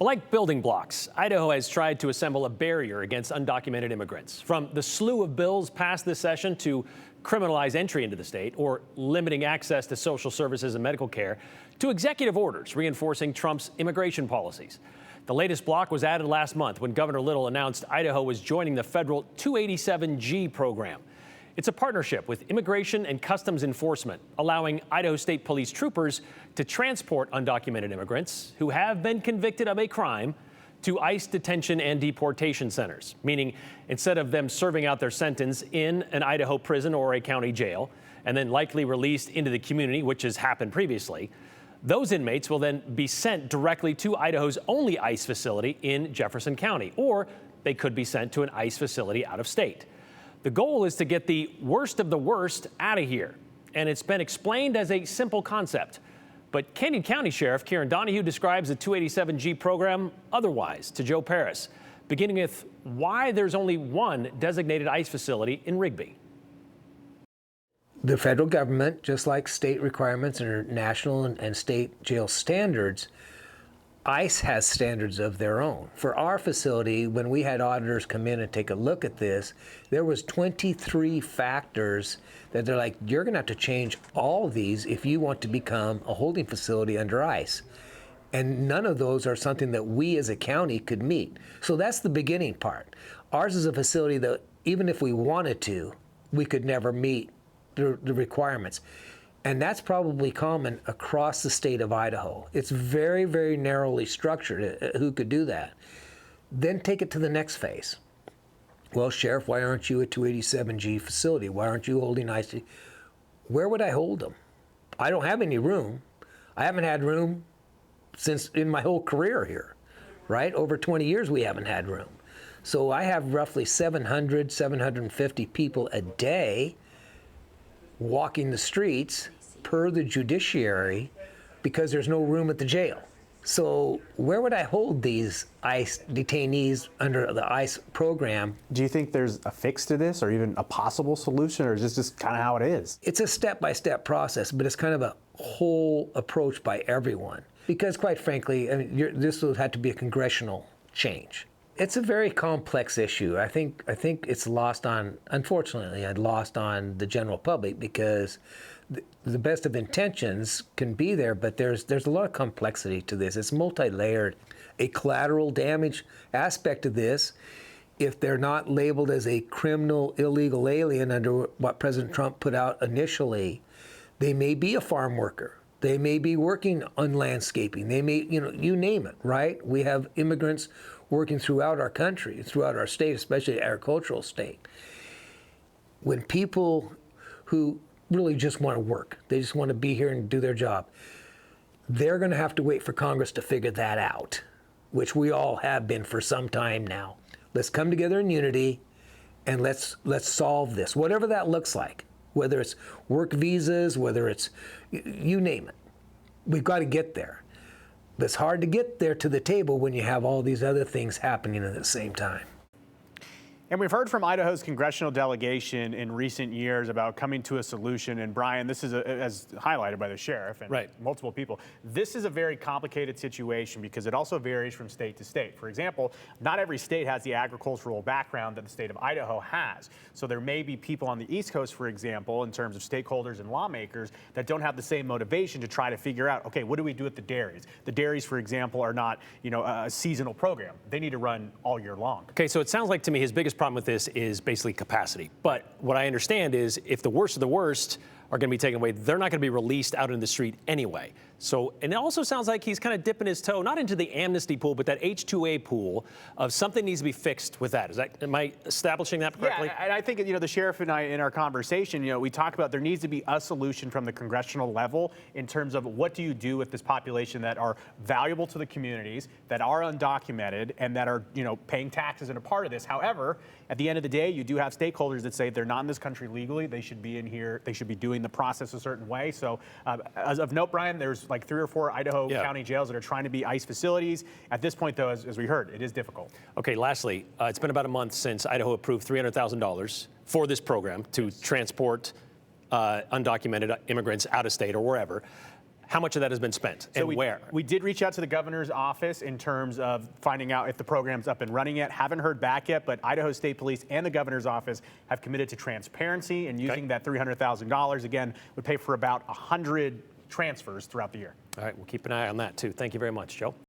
Like building blocks, Idaho has tried to assemble a barrier against undocumented immigrants. From the slew of bills passed this session to criminalize entry into the state or limiting access to social services and medical care, to executive orders reinforcing Trump's immigration policies. The latest block was added last month when Governor Little announced Idaho was joining the federal 287G program. It's a partnership with Immigration and Customs Enforcement, allowing Idaho State Police troopers to transport undocumented immigrants who have been convicted of a crime to ICE detention and deportation centers, meaning instead of them serving out their sentence in an Idaho prison or a county jail and then likely released into the community, which has happened previously, those inmates will then be sent directly to Idaho's only ICE facility in Jefferson County, or they could be sent to an ICE facility out of state. The goal is to get the worst of the worst out of here, and it's been explained as a simple concept. But Canyon County Sheriff Kieran Donahue describes the 287G program otherwise to Joe Paris, beginning with why there's only one designated ICE facility in Rigby. The federal government, just like state requirements and national and state jail standards, ICE has standards of their own. For our facility, when we had auditors come in and take a look at this, there was 23 factors that they're like, you're gonna have to change all of these if you want to become a holding facility under ICE. And none of those are something that we as a county could meet. So that's the beginning part. Ours is a facility that even if we wanted to, we could never meet the requirements. And that's probably common across the state of Idaho. It's very, very narrowly structured, who could do that. Then take it to the next phase. Well, Sheriff, why aren't you a 287G facility? Why aren't you holding IC? Where would I hold them? I don't have any room. I haven't had room since in my whole career here, right? Over 20 years we haven't had room. So I have roughly 700, 750 people a day walking the streets per the judiciary because there's no room at the jail. So where would I hold these ICE detainees under the ICE program? Do you think there's a fix to this or even a possible solution, or is this just kind of how it is? It's a step-by-step process, but it's kind of a whole approach by everyone. Because quite frankly, I mean, this would have to be a congressional change. It's a very complex issue. I think it's lost on, unfortunately, lost on the general public because the best of intentions can be there, but there's a lot of complexity to this. It's multi-layered. A collateral damage aspect of this, if they're not labeled as a criminal illegal alien under what President Trump put out initially, they may be a farm worker. They may be working on landscaping. They may, you name it, right? We have immigrants working throughout our country, throughout our state, especially the agricultural state. When people who really just want to work, they just want to be here and do their job, they're going to have to wait for Congress to figure that out, which we all have been for some time now. Let's come together in unity and let's solve this, whatever that looks like, whether it's work visas, whether it's, you name it. We've got to get there. But it's hard to get there to the table when you have all these other things happening at the same time. And we've heard from Idaho's congressional delegation in recent years about coming to a solution. And Brian, this is, as highlighted by the sheriff and multiple people, this is a very complicated situation because it also varies from state to state. For example, not every state has the agricultural background that the state of Idaho has. So there may be people on the East Coast, for example, in terms of stakeholders and lawmakers that don't have the same motivation to try to figure out, okay, what do we do with the dairies? The dairies, for example, are not, a seasonal program. They need to run all year long. Okay, so it sounds like to me his biggest problem with this is basically capacity. But what I understand is if the worst of the worst are going to be taken away, they're not going to be released out in the street anyway. So, and it also sounds like he's kind of dipping his toe, not into the amnesty pool, but that H-2A pool of something needs to be fixed with that. Am I establishing that correctly? Yeah, and I think, the sheriff and I, in our conversation, we talk about there needs to be a solution from the congressional level in terms of what do you do with this population that are valuable to the communities, that are undocumented, and that are, paying taxes and a part of this. However, at the end of the day, you do have stakeholders that say they're not in this country legally. They should be in here. They should be doing the process a certain way. So as of note, Brian, there's like 3 or 4 Idaho county jails that are trying to be ICE facilities. At this point, though, as we heard, it is difficult. Okay, lastly, it's been about a month since Idaho approved $300,000 for this program to transport undocumented immigrants out of state or wherever. how much of that has been spent and where. We did reach out to the governor's office in terms of finding out if the program's up and running yet. Haven't heard back yet, but Idaho State Police and the governor's office have committed to transparency, and using that $300,000, again, would pay for about 100 transfers throughout the year. All right, we'll keep an eye on that too. Thank you very much, Joe.